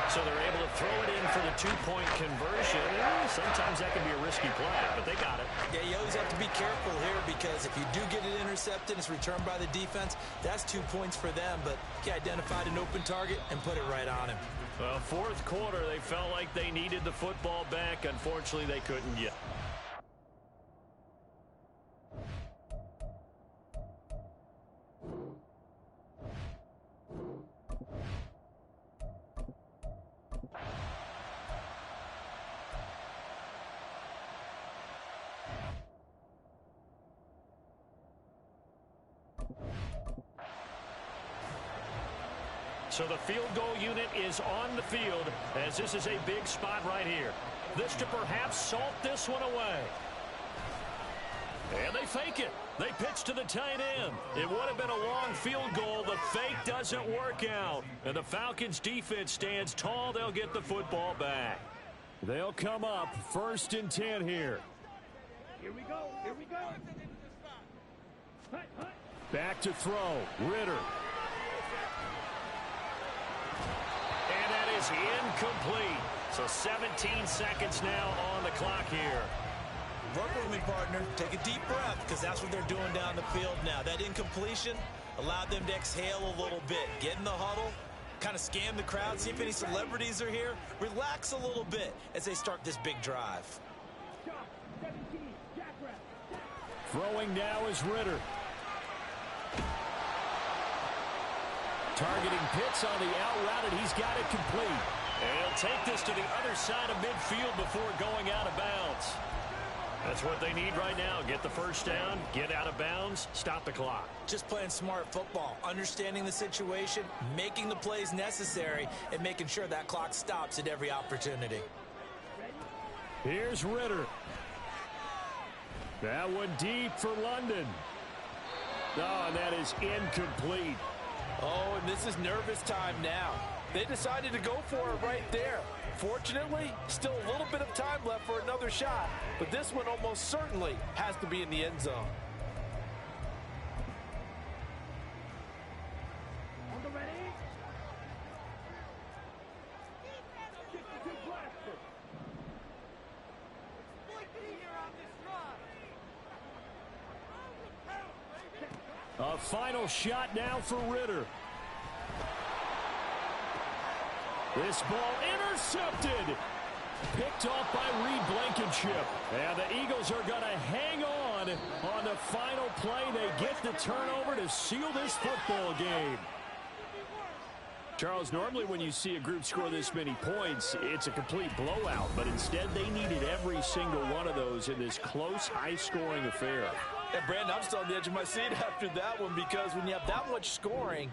So they're able to throw it in for the two-point conversion. Sometimes that can be a risky play, but they got it. Yeah, you always have to be careful here because if you do get it intercepted, it's returned by the defense. That's 2 points for them, but he identified an open target and put it right on him. Well, fourth quarter, they felt like they needed the football back. Unfortunately, they couldn't yet. So the field goal unit is on the field as this is a big spot right here. This to perhaps salt this one away. And they fake it. They pitch to the tight end. It would have been a long field goal. The fake doesn't work out. And the Falcons defense stands tall. They'll get the football back. They'll come up 1st and 10 here. Here we go. Here we go. Back to throw. Ritter. And that is incomplete. So 17 seconds now on the clock here. Work with me, partner. Take a deep breath because that's what they're doing down the field now. That incompletion allowed them to exhale a little bit. Get in the huddle, kind of scan the crowd, see if any celebrities are here. Relax a little bit as they start this big drive. Throwing now is Ritter. Targeting Pitts on the out route, and he's got it complete. And he'll take this to the other side of midfield before going out of bounds. That's what they need right now. Get the first down, get out of bounds, stop the clock. Just playing smart football, understanding the situation, making the plays necessary, and making sure that clock stops at every opportunity. Here's Ritter. That one deep for London. Oh, and that is incomplete. Oh, and this is nervous time now. They decided to go for it right there. Fortunately, still a little bit of time left for another shot, but this one almost certainly has to be in the end zone. On the ready. 62 blaster. A final shot now for Ritter. This ball intercepted. Picked off by Reed Blankenship. And the Eagles are going to hang on the final play. They get the turnover to seal this football game. Charles, normally when you see a group score this many points, it's a complete blowout. But instead, they needed every single one of those in this close, high-scoring affair. And Brandon, I'm still on the edge of my seat after that one because when you have that much scoring,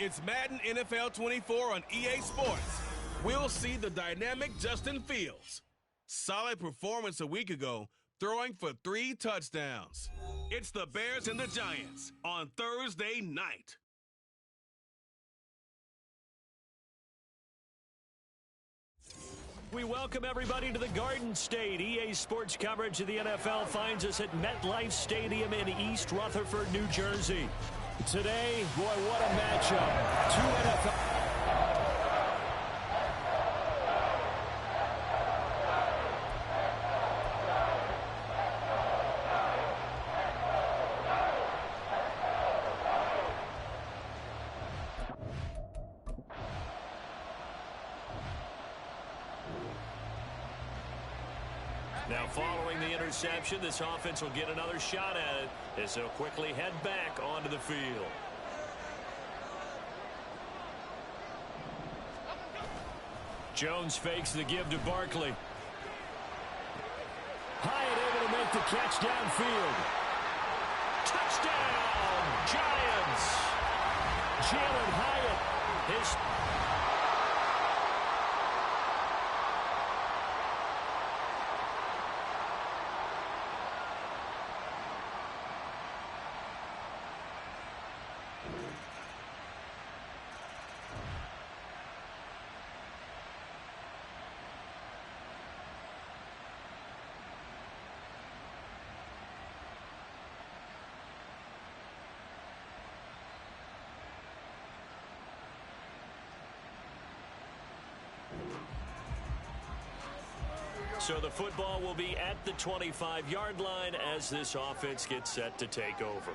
It's Madden NFL 24 on EA Sports. We'll see the dynamic Justin Fields. Solid performance a week ago, throwing for 3 touchdowns. It's the Bears and the Giants on Thursday night. We welcome everybody to the Garden State. EA Sports coverage of the NFL finds us at MetLife Stadium in East Rutherford, New Jersey. Today, boy, what a matchup. 2 NFL... Now, following the interception, this offense will get another shot at it as they'll quickly head back onto the field. Jones fakes the give to Barkley. Hyatt able to make the catch downfield. Touchdown, Giants! Jalen Hyatt, his... So the football will be at the 25-yard line as this offense gets set to take over.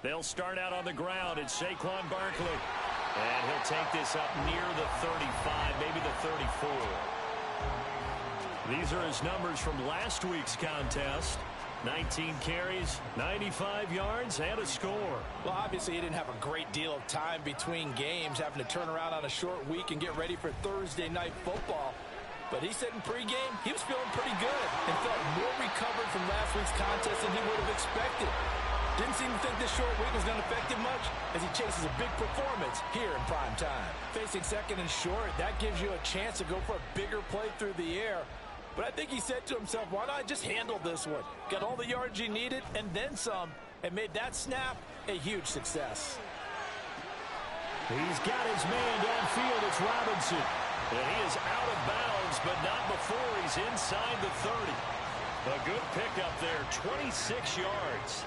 They'll start out on the ground. It's Saquon Barkley. And he'll take this up near the 35, maybe the 34. These are his numbers from last week's contest. 19 carries, 95 yards, and a score. Well, obviously, he didn't have a great deal of time between games, having to turn around on a short week and get ready for Thursday night football. But he said in pregame, he was feeling pretty good and felt more recovered from last week's contest than he would have expected. Didn't seem to think this short week was going to affect him much as he chases a big performance here in prime time. Facing second and short, that gives you a chance to go for a bigger play through the air. But I think he said to himself, why not just handle this one? Got all the yards he needed and then some, and made that snap a huge success. He's got his man downfield. It's Robinson. And he is out of bounds, but not before he's inside the 30. A good pickup there, 26 yards.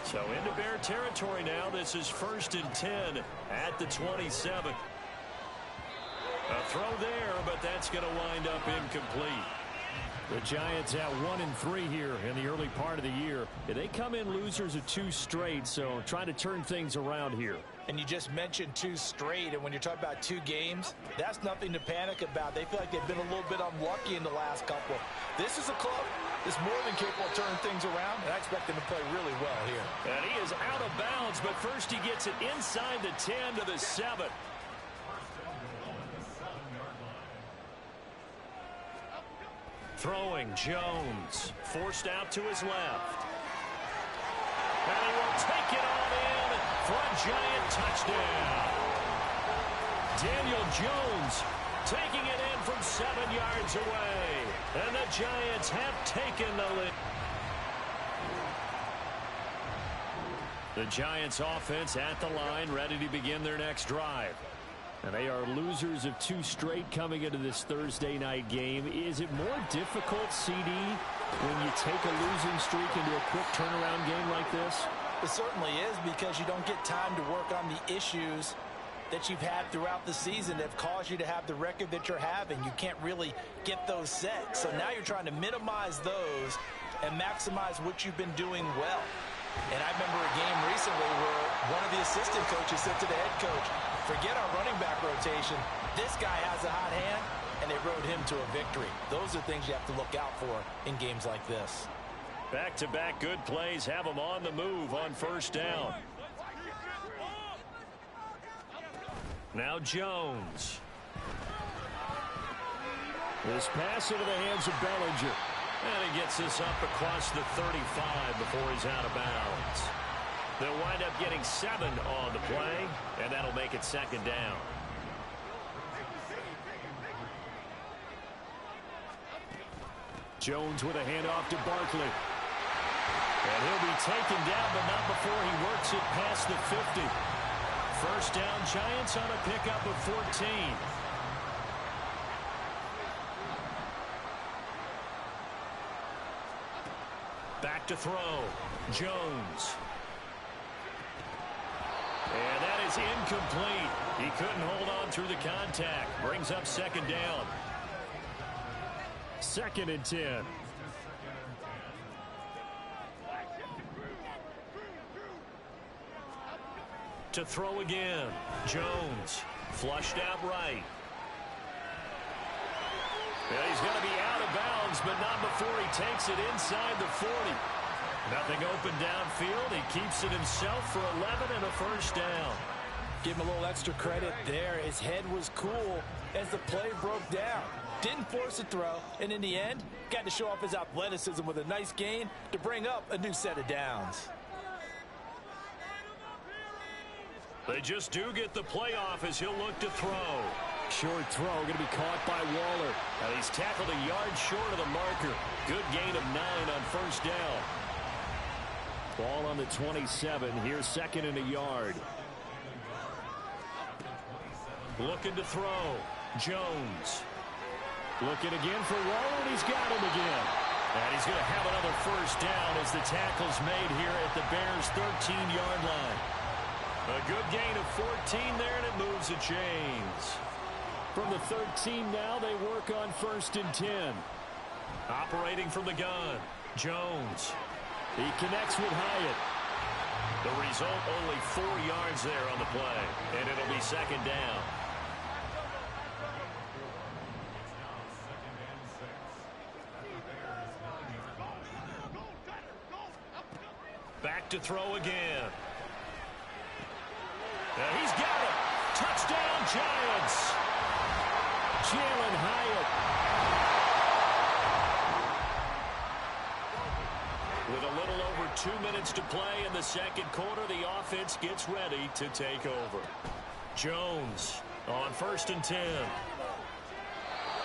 So into Bear territory now. This is 1st and 10 at the 27. A throw there, but that's going to wind up incomplete. The Giants at 1-3 here in the early part of the year. They come in losers of 2 straight, so trying to turn things around here. And you just mentioned 2 straight, and when you're talking about 2 games, that's nothing to panic about. They feel like they've been a little bit unlucky in the last couple. This is a club that's more than capable of turning things around, and I expect them to play really well here. And he is out of bounds, but first he gets it inside the 10 to the 7. Throwing, Jones, forced out to his left. And he will take it all in for a Giant touchdown. Daniel Jones taking it in from 7 yards away. And the Giants have taken the lead. The Giants offense at the line, ready to begin their next drive. And they are losers of 2 straight coming into this Thursday night game. Is it more difficult, CD, when you take a losing streak into a quick turnaround game like this? It certainly is, because you don't get time to work on the issues that you've had throughout the season that have caused you to have the record that you're having. You can't really get those set. So now you're trying to minimize those and maximize what you've been doing well. And I remember a game recently where one of the assistant coaches said to the head coach, forget our running back rotation. This guy has a hot hand, and they rode him to a victory. Those are things you have to look out for in games like this. Back-to-back good plays have them on the move on first down. Now Jones. This pass into the hands of Bellinger. And he gets this up across the 35 before he's out of bounds. They'll wind up getting 7 on the play, and that'll make it second down. Jones with a handoff to Barkley. And he'll be taken down, but not before he works it past the 50. First down, Giants on a pickup of 14. Back to throw. Jones. And that is incomplete. He couldn't hold on through the contact. Brings up second down. 2nd and 10. To throw again. Jones. Flushed out right. Yeah, he's going to be out of bounds, but not before he takes it inside the 40. Nothing open downfield. He keeps it himself for 11 and a first down. Give him a little extra credit there. His head was cool as the play broke down. Didn't force a throw, and in the end, got to show off his athleticism with a nice gain to bring up a new set of downs. They just do get the play off as he'll look to throw. Short throw going to be caught by Waller. And he's tackled a yard short of the marker. Good gain of 9 on first down. Ball on the 27. Here's 2nd and a yard. Looking to throw. Jones. Looking again for Waller, and he's got him again. And he's going to have another first down as the tackle's made here at the Bears' 13-yard line. A good gain of 14 there, and it moves the chains. From the 13 now, they work on 1st and 10. Operating from the gun. Jones. He connects with Hyatt. The result, only 4 yards there on the play, and it'll be second down. Back to throw again. And he's got it. Touchdown, Giants. Jalen Hyatt. With a little over 2 minutes to play in the second quarter, the offense gets ready to take over. Jones on 1st and 10.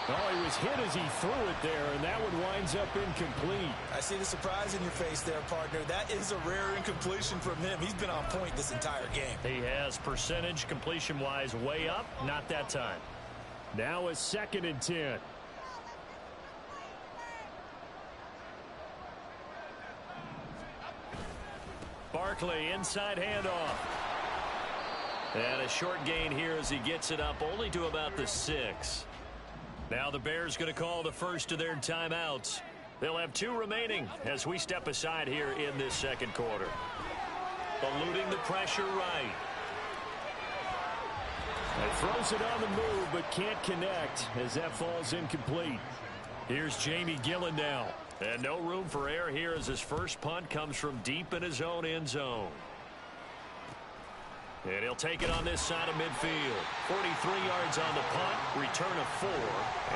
Oh, he was hit as he threw it there, and that one winds up incomplete. I see the surprise in your face there, partner. That is a rare incompletion from him. He's been on point this entire game. He has percentage completion-wise way up, not that time. Now a 2nd and 10. Barkley, inside handoff. And a short gain here as he gets it up only to about the 6. Now the Bears going to call the first of their timeouts. They'll have 2 remaining as we step aside here in this second quarter. Eluding the pressure right. And throws it on the move, but can't connect as that falls incomplete. Here's Jamie Gillen now. And no room for error here as his first punt comes from deep in his own end zone. And he'll take it on this side of midfield. 43 yards on the punt, return of 4.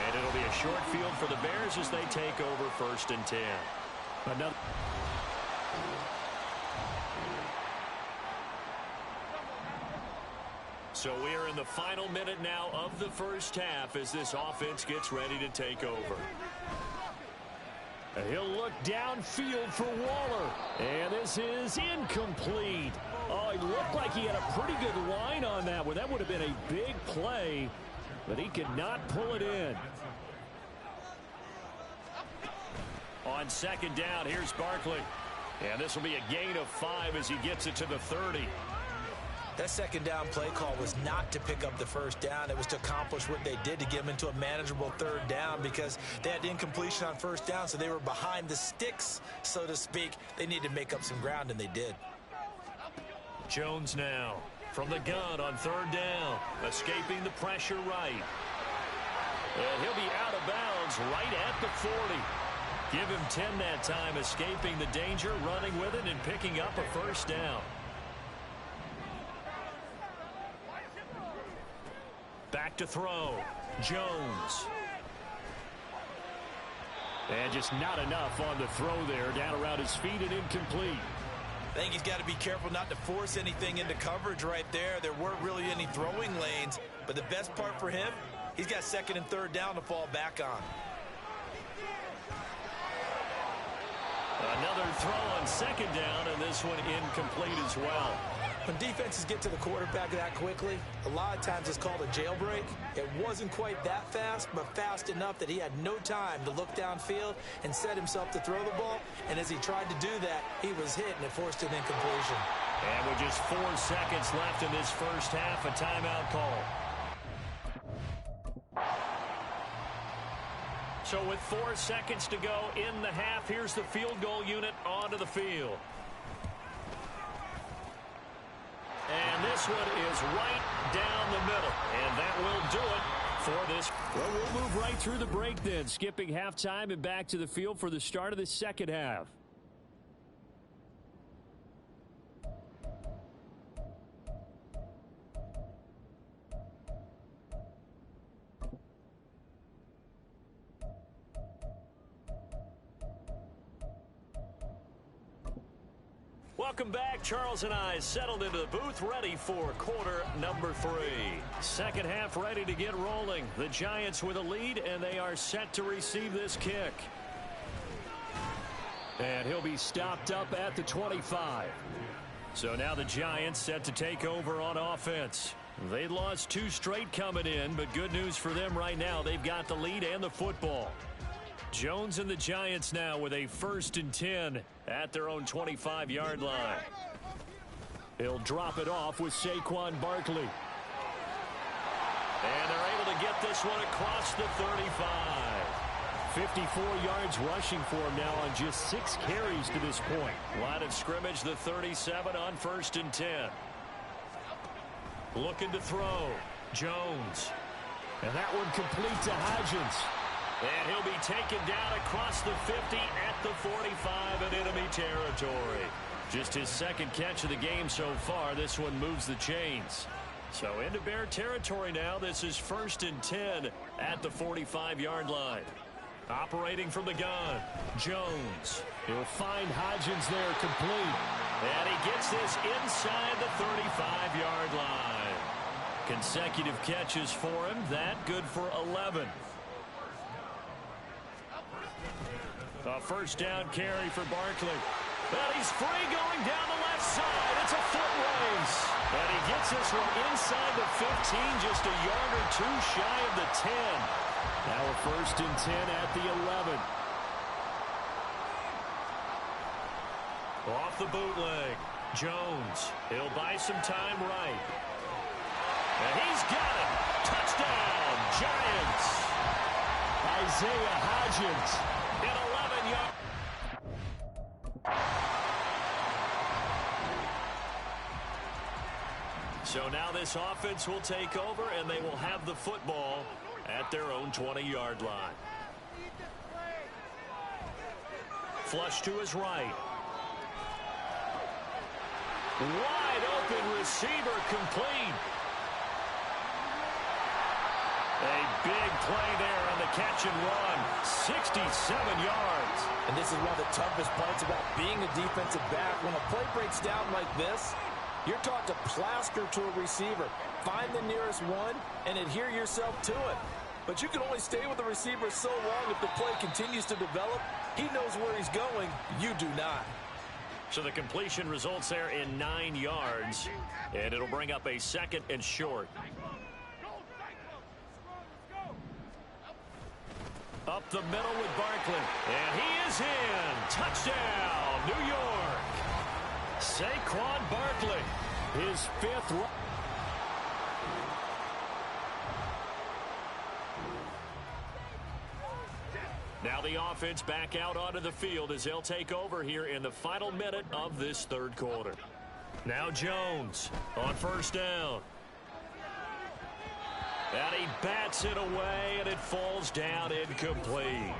And it'll be a short field for the Bears as they take over 1st and 10. Another. So we are in the final minute now of the first half as this offense gets ready to take over. He'll look downfield for Waller. And this is incomplete. Oh, he looked like he had a pretty good line on that one. That would have been a big play, but he could not pull it in. On second down, here's Barkley. And this will be a gain of 5 as he gets it to the 30. That second down play call was not to pick up the first down. It was to accomplish what they did, to get them into a manageable third down, because they had incompletion on first down, so they were behind the sticks, so to speak. They needed to make up some ground, and they did. Jones now from the gun on third down, escaping the pressure right. And he'll be out of bounds right at the 40. Give him 10 that time, escaping the danger, running with it, and picking up a first down. Back to throw. Jones. And just not enough on the throw there. Down around his feet and incomplete. I think he's got to be careful not to force anything into coverage right there. There weren't really any throwing lanes, but the best part for him, he's got second and third down to fall back on. Another throw on second down, and this one incomplete as well. When defenses get to the quarterback that quickly, a lot of times it's called a jailbreak. It wasn't quite that fast, but fast enough that he had no time to look downfield and set himself to throw the ball. And as he tried to do that, he was hit, and it forced an incompletion. And with just 4 seconds left in this first half, a timeout call. So with 4 seconds to go in the half, here's the field goal unit onto the field. And this one is right down the middle. And that will do it for this. Well, we'll move right through the break then, skipping halftime and back to the field for the start of the second half. Welcome back. Charles and I settled into the booth, ready for quarter number 3. Second half ready to get rolling. The Giants with a lead, and they are set to receive this kick. And he'll be stopped up at the 25. So now the Giants set to take over on offense. They lost 2 straight coming in, but good news for them right now. They've got the lead and the football. Jones and the Giants now with a 1st and 10 at their own 25-yard line. He'll drop it off with Saquon Barkley. And they're able to get this one across the 35. 54 yards rushing for him now on just 6 carries to this point. Line of scrimmage, the 37 on 1st and 10. Looking to throw. Jones. And that one complete to Hodgins. And he'll be taken down across the 50 at the 45 in enemy territory. Just his 2nd catch of the game so far. This one moves the chains. So into Bear territory now. This is 1st and 10 at the 45-yard line. Operating from the gun, Jones. He'll find Hodgins there complete. And he gets this inside the 35-yard line. Consecutive catches for him. That good for 11. A 1st down carry for Barkley. And he's free going down the left side. It's a foot race. And he gets this one inside the 15, just a yard or 2 shy of the 10. Now a 1st and 10 at the 11. Off the bootleg. Jones. He'll buy some time right. And he's got it. Touchdown, Giants. Isaiah Hodgins. At 11 yards. So now this offense will take over, and they will have the football at their own 20-yard line. Flush to his right. Wide open receiver complete. A big play there on the catch and run. 67 yards. And this is one of the toughest parts about being a defensive back. When a play breaks down like this, you're taught to plaster to a receiver. Find the nearest one and adhere yourself to it. But you can only stay with the receiver so long if the play continues to develop. He knows where he's going. You do not. So the completion results there in 9 yards, and it'll bring up a 2nd and short. Up the middle with Barkley, and he is in. Touchdown, New York. Saquon Barkley, his 5th. Now the offense back out onto the field as they'll take over here in the final minute of this 3rd quarter. Now Jones on 1st down. And he bats it away, and it falls down incomplete.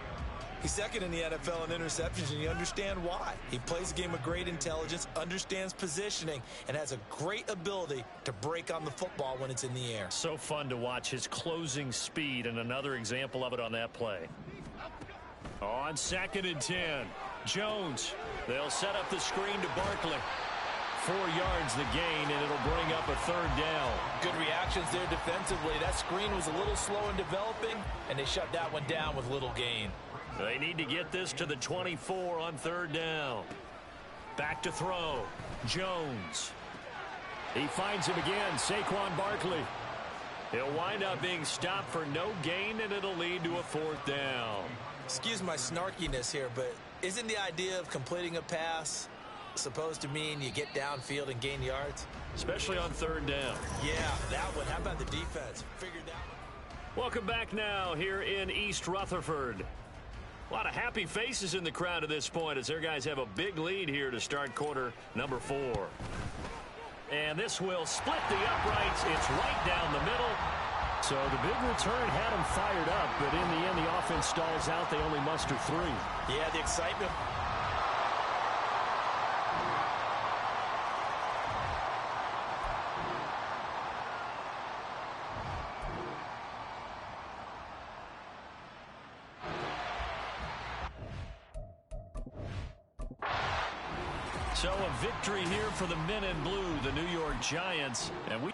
He's 2nd in the NFL in interceptions, and you understand why. He plays a game of great intelligence, understands positioning, and has a great ability to break on the football when it's in the air. So fun to watch his closing speed, and another example of it on that play. On 2nd and 10, Jones. They'll set up the screen to Barkley. 4 yards the gain, and it'll bring up a 3rd down. Good reactions there defensively. That screen was a little slow in developing, and they shut that one down with little gain. They need to get this to the 24 on 3rd down. Back to throw. Jones. He finds him again, Saquon Barkley. He'll wind up being stopped for no gain, and it'll lead to a 4th down. Excuse my snarkiness here, but isn't the idea of completing a pass supposed to mean you get downfield and gain yards? Especially on 3rd down. Yeah, that one. How about the defense? Figured that one. Welcome back now here in East Rutherford. A lot of happy faces in the crowd at this point as their guys have a big lead here to start quarter number 4. And this will split the uprights. It's right down the middle. So the big return had them fired up, but in the end, the offense stalls out. They only muster 3. Yeah, the excitement. So a victory here for the men in blue, the New York Giants. And we